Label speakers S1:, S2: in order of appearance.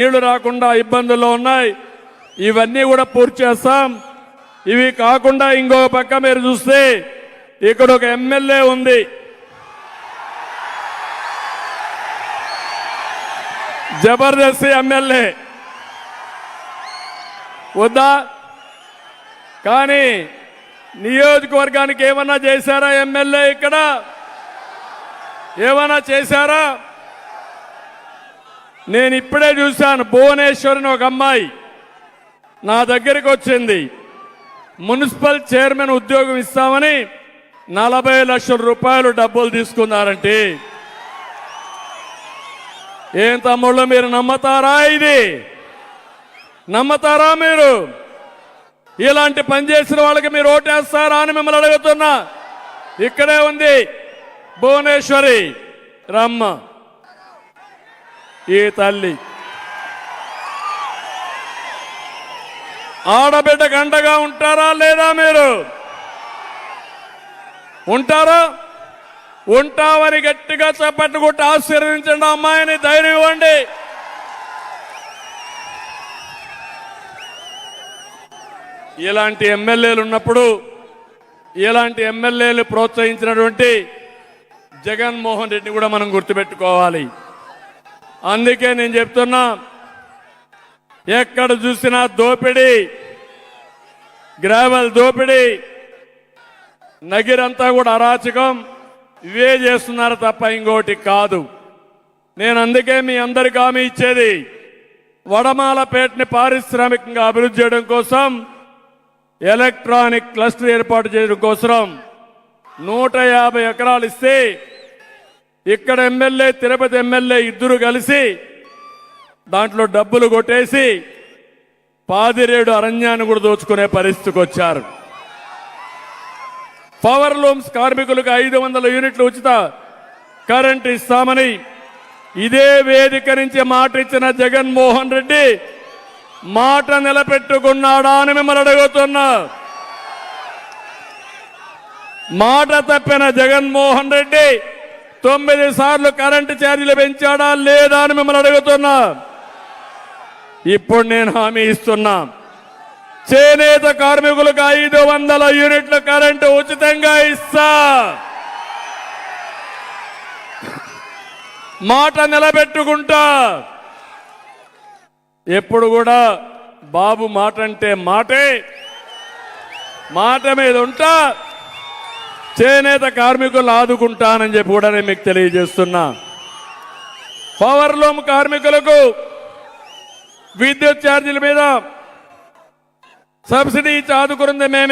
S1: నీళ్లు రాకుండా ఇబ్బందుల్లో ఉన్నాయి. ఇవన్నీ కూడా పూర్తి చేస్తాం. ఇవి కాకుండా ఇంకో పక్క మీరు చూస్తే ఇక్కడ ఒక ఎమ్మెల్యే ఉంది, జబర్దస్త్ ఎమ్మెల్యే వద్దా? కానీ నియోజకవర్గానికి ఏమన్నా చేశారా ఎమ్మెల్యే? ఇక్కడ ఏమన్నా చేశారా? నేను ఇప్పుడే చూశాను, భువనేశ్వరిని ఒక అమ్మాయి నా దగ్గరికి వచ్చింది. మున్సిపల్ చైర్మన్ ఉద్యోగం ఇస్తామని 40 లక్షల రూపాయలు డబ్బులు తీసుకున్నారంటే ఏం తమ్ముళ్ళు, మీరు నమ్మతారా? ఇది నమ్మతారా? మీరు ఇలాంటి పని చేసిన వాళ్ళకి మీరు ఓటేస్తారా అని మిమ్మల్ని అడుగుతున్నా. ఇక్కడే ఉంది భువనేశ్వరి రమ్మ, ఈ తల్లి ఆడబిడ్డకు అండగా ఉంటారా లేదా? మీరు ఉంటారా? ఉంటామని గట్టిగా చప్పట్లు కొట్టి ఆశీర్వదించండి అమ్మాయిని, ధైర్యం ఇవ్వండి. ఇలాంటి ఎమ్మెల్యేలు ఉన్నప్పుడు, ఇలాంటి ఎమ్మెల్యేలు ప్రోత్సహించినటువంటి జగన్మోహన్ రెడ్డిని కూడా మనం గుర్తుపెట్టుకోవాలి. అందుకే నేను చెప్తున్నా, ఎక్కడ చూసినా దోపిడీ, గ్రావెల్ దోపిడీ, నగిరంతా కూడా అరాచకం, ఇవే చేస్తున్నారు తప్ప ఇంకోటి కాదు. నేను అందుకే మీ అందరికి హామీ ఇచ్చేది, వడమాలపేటని పారిశ్రామికంగా అభివృద్ధి చేయడం కోసం, ఎలక్ట్రానిక్ క్లస్టర్ ఏర్పాటు చేయడం కోసం 150 ఎకరాలు ఇస్తే ఇక్కడ ఎమ్మెల్యే, తిరుపతి ఎమ్మెల్యే ఇద్దరు కలిసి దాంట్లో డబ్బులు కొట్టేసి పాదిరేడు అరణ్యాన్ని కూడా దోచుకునే పరిస్థితికి వచ్చారు. పవర్ లూమ్స్ కార్మికులకు 500 యూనిట్లు ఉచిత కరెంట్ ఇస్తామని ఇదే వేదిక నుంచి మాట ఇచ్చిన జగన్మోహన్ రెడ్డి మాట నిలబెట్టుకున్నాడా అని మిమ్మల్ని అడుగుతున్నా. మాట తప్పిన జగన్మోహన్ రెడ్డి 9 సార్లు కరెంటు ఛార్జీలు పెంచాడా లేదా అని మిమ్మల్ని అడుగుతున్నా. ఇప్పుడు నేను హామీ ఇస్తున్నా, చేనేత కార్మికులకు 500 యూనిట్ల కరెంటు ఉచితంగా ఇస్తా. మాట నిలబెట్టుకుంటా. ఎప్పుడు కూడా బాబు మాట అంటే మాటే, మాట మీద ఉంటా. చేనేత కార్మికులు ఆదుకుంటానని చెప్పి కూడా నేను మీకు తెలియజేస్తున్నా. పవర్ లూమ్ కార్మికులకు విద్యుత్ ఛార్జీల మీద సబ్సిడీ ఇచ్చి ఆదుకున్నది మేమే.